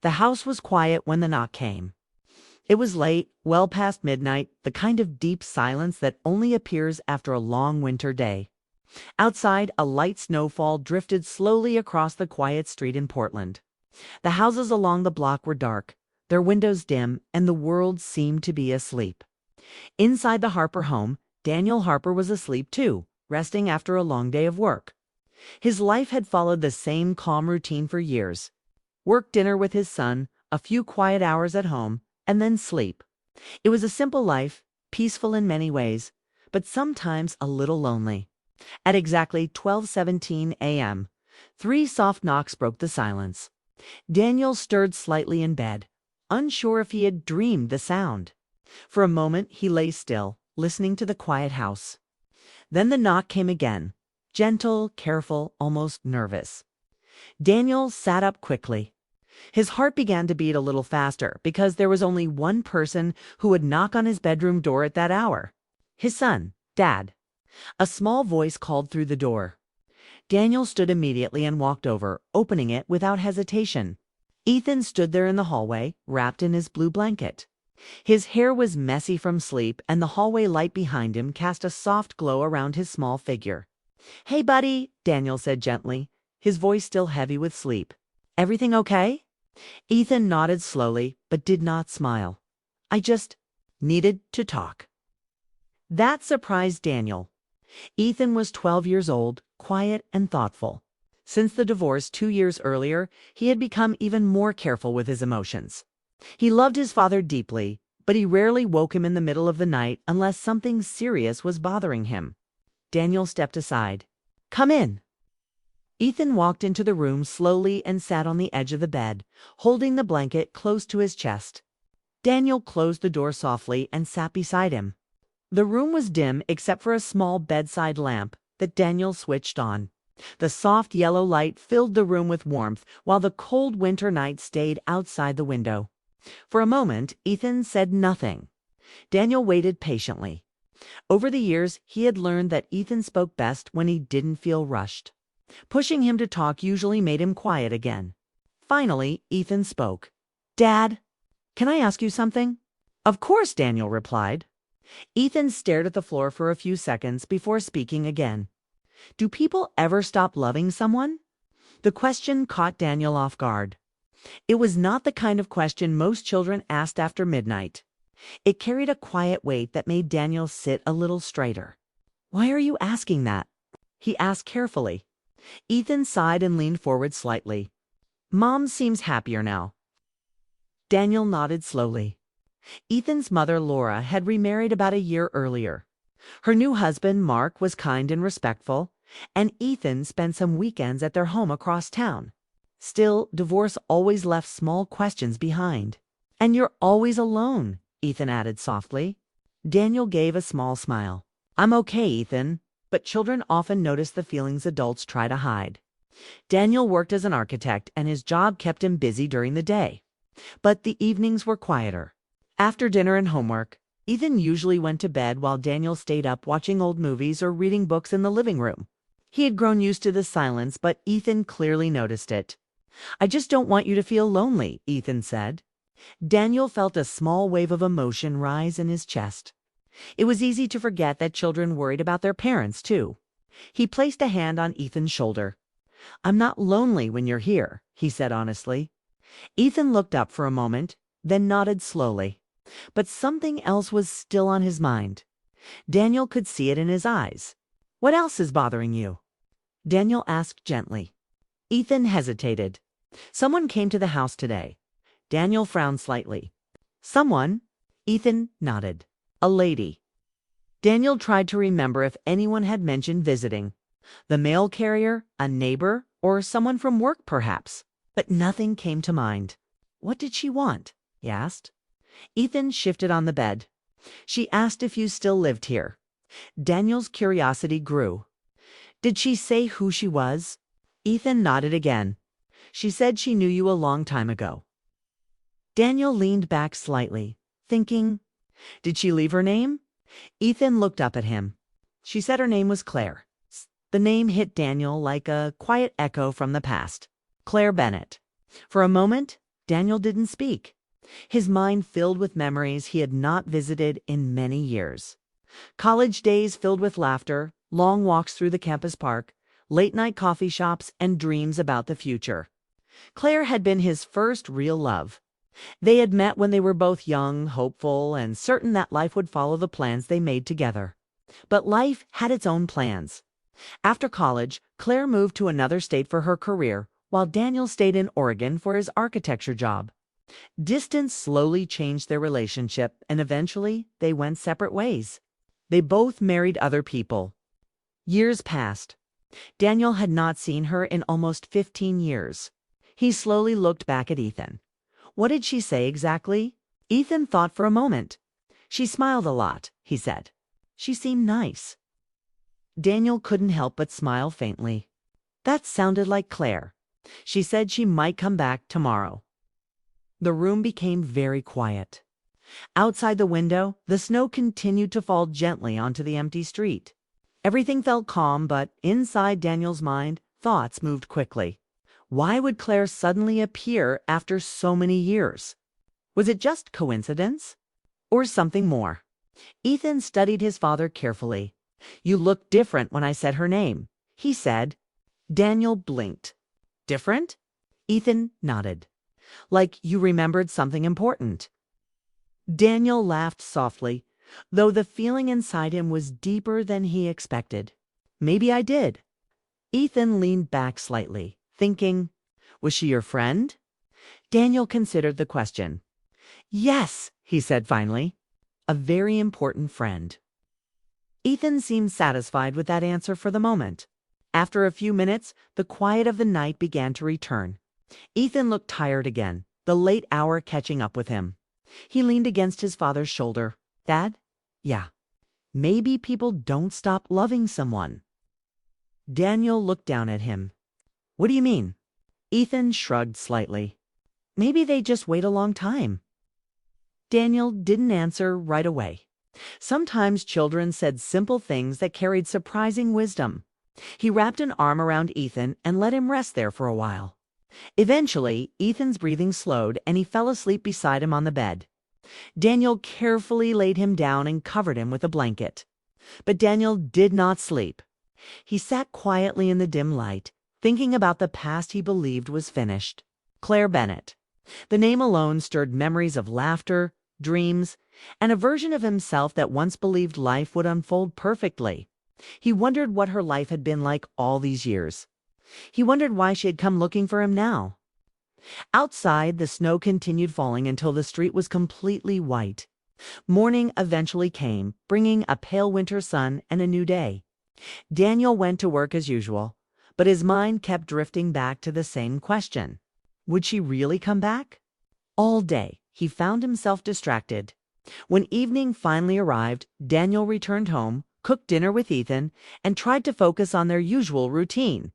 The house was quiet when the knock came. It was late, well past midnight, the kind of deep silence that only appears after a long winter day. Outside, a light snowfall drifted slowly across the quiet street in Portland. The houses along the block were dark, their windows dim, and the world seemed to be asleep. Inside the Harper home, Daniel Harper was asleep too, resting after a long day of work. His life had followed the same calm routine for years. Work dinner with his son, a few quiet hours at home, and then sleep. It was a simple life, peaceful in many ways, but sometimes a little lonely. At exactly 12:17 a.m., 3 soft knocks broke the silence. Daniel stirred slightly in bed, unsure if he had dreamed the sound. For a moment he lay still, listening to the quiet house. Then the knock came again, gentle, careful, almost nervous. Daniel sat up quickly. His heart began to beat a little faster because there was only one person who would knock on his bedroom door at that hour. His son, Dad. A small voice called through the door. Daniel stood immediately and walked over, opening it without hesitation. Ethan stood there in the hallway, wrapped in his blue blanket. His hair was messy from sleep, and the hallway light behind him cast a soft glow around his small figure. "Hey, buddy," Daniel said gently, his voice still heavy with sleep. "Everything okay?" Ethan nodded slowly, but did not smile. "I just needed to talk." That surprised Daniel. Ethan was 12 years old, quiet and thoughtful. Since the divorce 2 years earlier, he had become even more careful with his emotions. He loved his father deeply, but he rarely woke him in the middle of the night unless something serious was bothering him. Daniel stepped aside. "Come in." Ethan walked into the room slowly and sat on the edge of the bed, holding the blanket close to his chest. Daniel closed the door softly and sat beside him. The room was dim except for a small bedside lamp that Daniel switched on. The soft yellow light filled the room with warmth while the cold winter night stayed outside the window. For a moment, Ethan said nothing. Daniel waited patiently. Over the years, he had learned that Ethan spoke best when he didn't feel rushed. Pushing him to talk usually made him quiet again. Finally, Ethan spoke. "Dad, can I ask you something?" "Of course," Daniel replied. Ethan stared at the floor for a few seconds before speaking again. "Do people ever stop loving someone?" The question caught Daniel off guard. It was not the kind of question most children asked after midnight. It carried a quiet weight that made Daniel sit a little straighter. "Why are you asking that?" he asked carefully. Ethan sighed and leaned forward slightly. "Mom seems happier now." Daniel nodded slowly. Ethan's mother, Laura, had remarried about a year earlier. Her new husband, Mark, was kind and respectful, and Ethan spent some weekends at their home across town. Still, divorce always left small questions behind. "And you're always alone," Ethan added softly. Daniel gave a small smile. "I'm okay, Ethan, but children often notice the feelings adults try to hide." Daniel worked as an architect, and his job kept him busy during the day. But the evenings were quieter. After dinner and homework, Ethan usually went to bed while Daniel stayed up watching old movies or reading books in the living room. He had grown used to the silence, but Ethan clearly noticed it. "I just don't want you to feel lonely," Ethan said. Daniel felt a small wave of emotion rise in his chest. It was easy to forget that children worried about their parents, too. He placed a hand on Ethan's shoulder. "I'm not lonely when you're here," he said honestly. Ethan looked up for a moment, then nodded slowly. But something else was still on his mind. Daniel could see it in his eyes. "What else is bothering you?" Daniel asked gently. Ethan hesitated. "Someone came to the house today." Daniel frowned slightly. "Someone?" Ethan nodded. "A lady." Daniel tried to remember if anyone had mentioned visiting. The mail carrier, a neighbor, or someone from work perhaps. But nothing came to mind. "What did she want?" he asked. Ethan shifted on the bed. "She asked if you still lived here." Daniel's curiosity grew. "Did she say who she was?" Ethan nodded again. "She said she knew you a long time ago." Daniel leaned back slightly, thinking, "Did she leave her name?" Ethan looked up at him. "She said her name was Claire." The name hit Daniel like a quiet echo from the past. Claire Bennett. For a moment, Daniel didn't speak, his mind filled with memories he had not visited in many years. College days filled with laughter, long walks through the campus park, late-night coffee shops, and dreams about the future. Claire had been his first real love. They had met when they were both young, hopeful, and certain that life would follow the plans they made together. But life had its own plans. After college, Claire moved to another state for her career, while Daniel stayed in Oregon for his architecture job. Distance slowly changed their relationship, and eventually they went separate ways. They both married other people. Years passed. Daniel had not seen her in almost 15 years. He slowly looked back at Ethan. What did she say exactly? Ethan thought for a moment. She smiled a lot, he said. She seemed nice. Daniel couldn't help but smile faintly. That sounded like Claire. She said she might come back tomorrow. The room became very quiet. Outside the window, the snow continued to fall gently onto the empty street. Everything felt calm, but inside Daniel's mind, thoughts moved quickly. Why would Claire suddenly appear after so many years? Was it just coincidence? Or something more? Ethan studied his father carefully. You look different when I said her name, he said. Daniel blinked. Different? Ethan nodded. Like you remembered something important. Daniel laughed softly, though the feeling inside him was deeper than he expected. Maybe I did. Ethan leaned back slightly, thinking, was she your friend? Daniel considered the question. Yes, he said finally. A very important friend. Ethan seemed satisfied with that answer for the moment. After a few minutes, the quiet of the night began to return. Ethan looked tired again, the late hour catching up with him. He leaned against his father's shoulder. Dad? Yeah. Maybe people don't stop loving someone. Daniel looked down at him. What do you mean? Ethan shrugged slightly. Maybe they just wait a long time. Daniel didn't answer right away. Sometimes children said simple things that carried surprising wisdom. He wrapped an arm around Ethan and let him rest there for a while. Eventually, Ethan's breathing slowed and he fell asleep beside him on the bed. Daniel carefully laid him down and covered him with a blanket. But Daniel did not sleep. He sat quietly in the dim light, thinking about the past he believed was finished. Claire Bennett. The name alone stirred memories of laughter, dreams, and a version of himself that once believed life would unfold perfectly. He wondered what her life had been like all these years. He wondered why she had come looking for him now. Outside, the snow continued falling until the street was completely white. Morning eventually came, bringing a pale winter sun and a new day. Daniel went to work as usual, but his mind kept drifting back to the same question. Would she really come back? All day, he found himself distracted. When evening finally arrived, Daniel returned home, cooked dinner with Ethan, and tried to focus on their usual routine.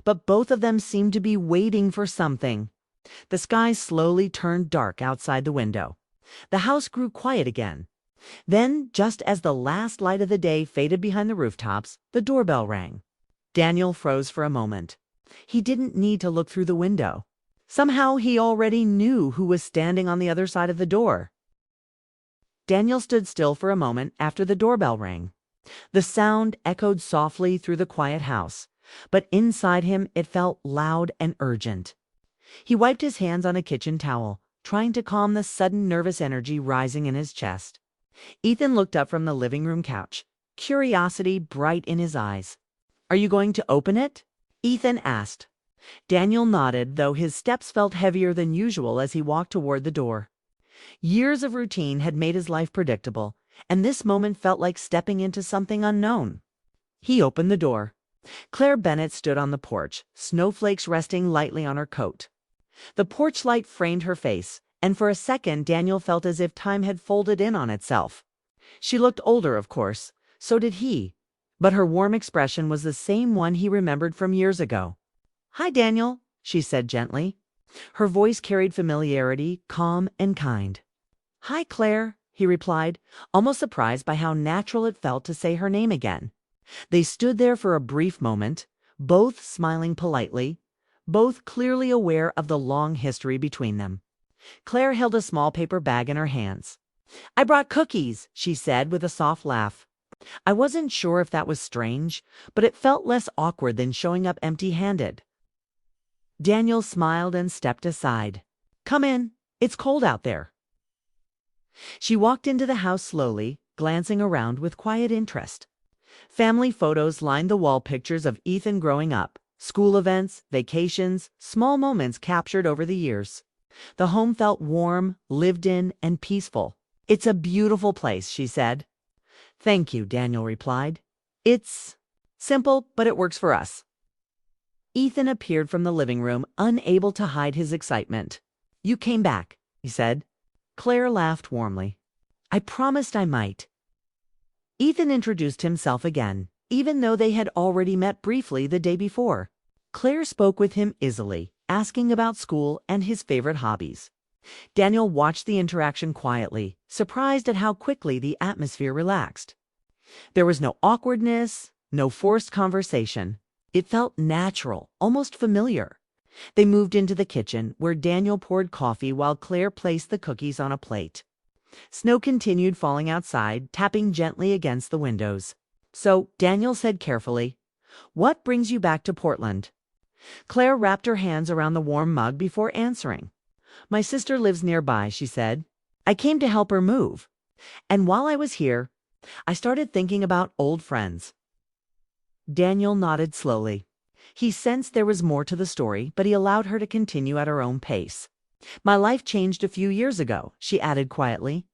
But both of them seemed to be waiting for something. The sky slowly turned dark outside the window. The house grew quiet again. Then, just as the last light of the day faded behind the rooftops, the doorbell rang. Daniel froze for a moment. He didn't need to look through the window. Somehow he already knew who was standing on the other side of the door. Daniel stood still for a moment after the doorbell rang. The sound echoed softly through the quiet house, but inside him it felt loud and urgent. He wiped his hands on a kitchen towel, trying to calm the sudden nervous energy rising in his chest. Ethan looked up from the living room couch, curiosity bright in his eyes. Are you going to open it? Ethan asked. Daniel nodded, though his steps felt heavier than usual as he walked toward the door. Years of routine had made his life predictable, and this moment felt like stepping into something unknown. He opened the door. Claire Bennett stood on the porch, snowflakes resting lightly on her coat. The porch light framed her face, and for a second Daniel felt as if time had folded in on itself. She looked older, of course. So did he. But her warm expression was the same one he remembered from years ago. Hi, Daniel, she said gently. Her voice carried familiarity, calm and kind. Hi, Claire, he replied, almost surprised by how natural it felt to say her name again. They stood there for a brief moment, both smiling politely, both clearly aware of the long history between them. Claire held a small paper bag in her hands. "I brought cookies," she said with a soft laugh. I wasn't sure if that was strange, but it felt less awkward than showing up empty-handed. Daniel smiled and stepped aside. "Come in. It's cold out there." She walked into the house slowly, glancing around with quiet interest. Family photos lined the wall, pictures of Ethan growing up, school events, vacations, small moments captured over the years. The home felt warm, lived in, and peaceful. "It's a beautiful place," she said. "Thank you," Daniel replied. "It's simple, but it works for us." Ethan appeared from the living room, unable to hide his excitement. "You came back," he said. Claire laughed warmly. "I promised I might." Ethan introduced himself again, even though they had already met briefly the day before. Claire spoke with him easily, asking about school and his favorite hobbies. Daniel watched the interaction quietly, surprised at how quickly the atmosphere relaxed. There was no awkwardness, no forced conversation. It felt natural, almost familiar. They moved into the kitchen, where Daniel poured coffee while Claire placed the cookies on a plate. Snow continued falling outside, tapping gently against the windows. So Daniel said carefully, "What brings you back to Portland?" Claire wrapped her hands around the warm mug before answering. "My sister lives nearby," she said. "I came to help her move. And while I was here, I started thinking about old friends." Daniel nodded slowly. He sensed there was more to the story, but he allowed her to continue at her own pace. "My life changed a few years ago," she added quietly.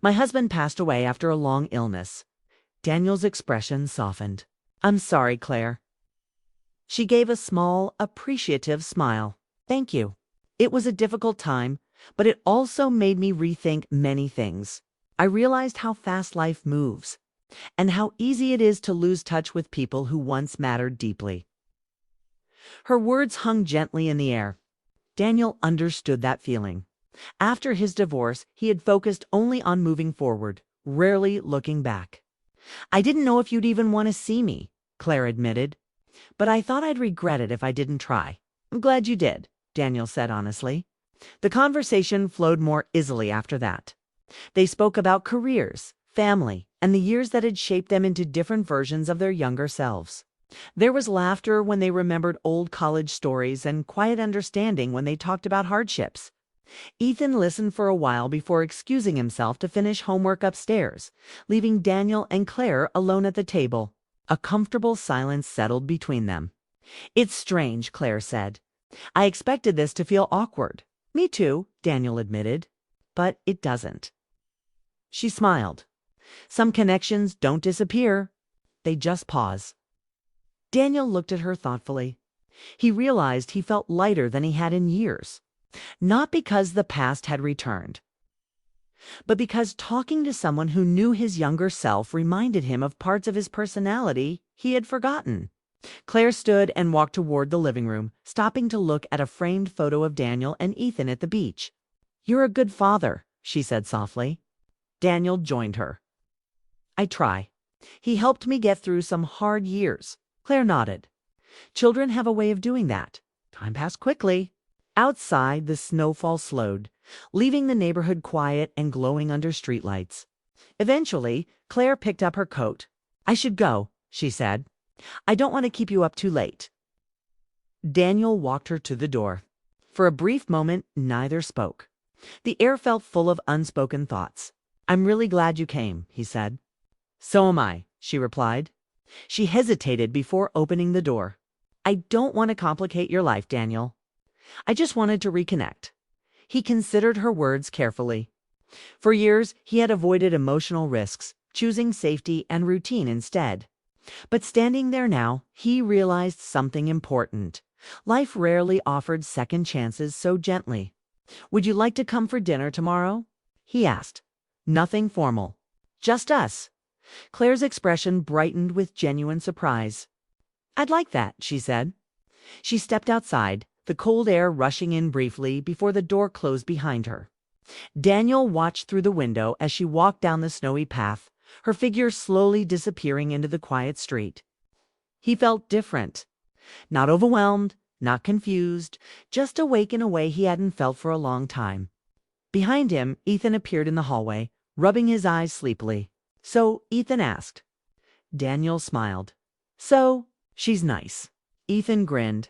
"My husband passed away after a long illness." Daniel's expression softened. "I'm sorry, Claire." She gave a small, appreciative smile. "Thank you. It was a difficult time, but it also made me rethink many things. I realized how fast life moves, and how easy it is to lose touch with people who once mattered deeply." Her words hung gently in the air. Daniel understood that feeling. After his divorce, he had focused only on moving forward, rarely looking back. "I didn't know if you'd even want to see me," Claire admitted, "but I thought I'd regret it if I didn't try." "I'm glad you did," Daniel said honestly. The conversation flowed more easily after that. They spoke about careers, family, and the years that had shaped them into different versions of their younger selves. There was laughter when they remembered old college stories and quiet understanding when they talked about hardships. Ethan listened for a while before excusing himself to finish homework upstairs, leaving Daniel and Claire alone at the table. A comfortable silence settled between them. "It's strange," Claire said. "I expected this to feel awkward." "Me too," Daniel admitted. "But it doesn't." She smiled. "Some connections don't disappear. They just pause." Daniel looked at her thoughtfully. He realized he felt lighter than he had in years. Not because the past had returned, but because talking to someone who knew his younger self reminded him of parts of his personality he had forgotten. Claire stood and walked toward the living room, stopping to look at a framed photo of Daniel and Ethan at the beach. "You're a good father," she said softly. Daniel joined her. "I try. He helped me get through some hard years." Claire nodded. "Children have a way of doing that." Time passed quickly. Outside, the snowfall slowed, leaving the neighborhood quiet and glowing under streetlights. Eventually, Claire picked up her coat. "I should go," she said. "I don't want to keep you up too late." Daniel walked her to the door. For a brief moment, neither spoke. The air felt full of unspoken thoughts. "I'm really glad you came," he said. "So am I," she replied. She hesitated before opening the door. "I don't want to complicate your life, Daniel. I just wanted to reconnect." He considered her words carefully. For years, he had avoided emotional risks, choosing safety and routine instead. But standing there now, he realized something important. Life rarely offered second chances so gently. "Would you like to come for dinner tomorrow?" he asked. "Nothing formal. Just us." Claire's expression brightened with genuine surprise. "I'd like that," she said. She stepped outside, the cold air rushing in briefly before the door closed behind her. Daniel watched through the window as she walked down the snowy path, her figure slowly disappearing into the quiet street. He felt different. Not overwhelmed, not confused, just awake in a way he hadn't felt for a long time. Behind him, Ethan appeared in the hallway, rubbing his eyes sleepily. "So," Ethan asked. Daniel smiled. "So, she's nice." Ethan grinned.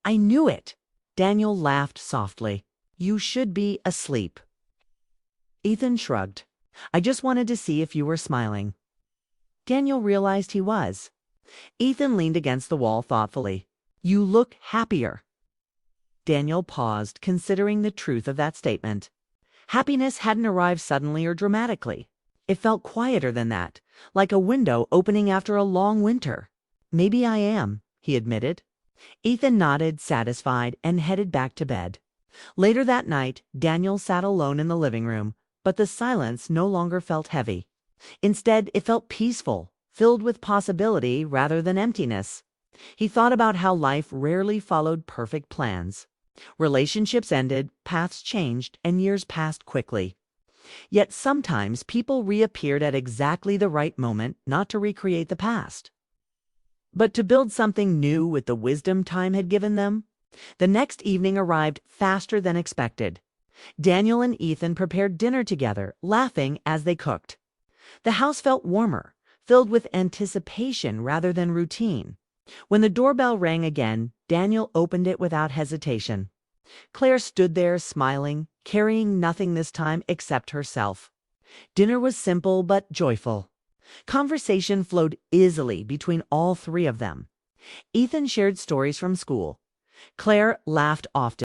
"I knew it." Daniel laughed softly. "You should be asleep." Ethan shrugged. "I just wanted to see if you were smiling." Daniel realized he was. Ethan leaned against the wall thoughtfully. "You look happier." Daniel paused, considering the truth of that statement. Happiness hadn't arrived suddenly or dramatically. It felt quieter than that, like a window opening after a long winter. "Maybe I am," he admitted. Ethan nodded, satisfied, and headed back to bed. Later that night, Daniel sat alone in the living room, but the silence no longer felt heavy. Instead, it felt peaceful, filled with possibility rather than emptiness. He thought about how life rarely followed perfect plans. Relationships ended, paths changed, and years passed quickly. Yet sometimes people reappeared at exactly the right moment, not to recreate the past, but to build something new with the wisdom time had given them. The next evening arrived faster than expected. Daniel and Ethan prepared dinner together, laughing as they cooked. The house felt warmer, filled with anticipation rather than routine. When the doorbell rang again, Daniel opened it without hesitation. Claire stood there smiling, carrying nothing this time except herself. Dinner was simple but joyful. Conversation flowed easily between all three of them. Ethan shared stories from school. Claire laughed often.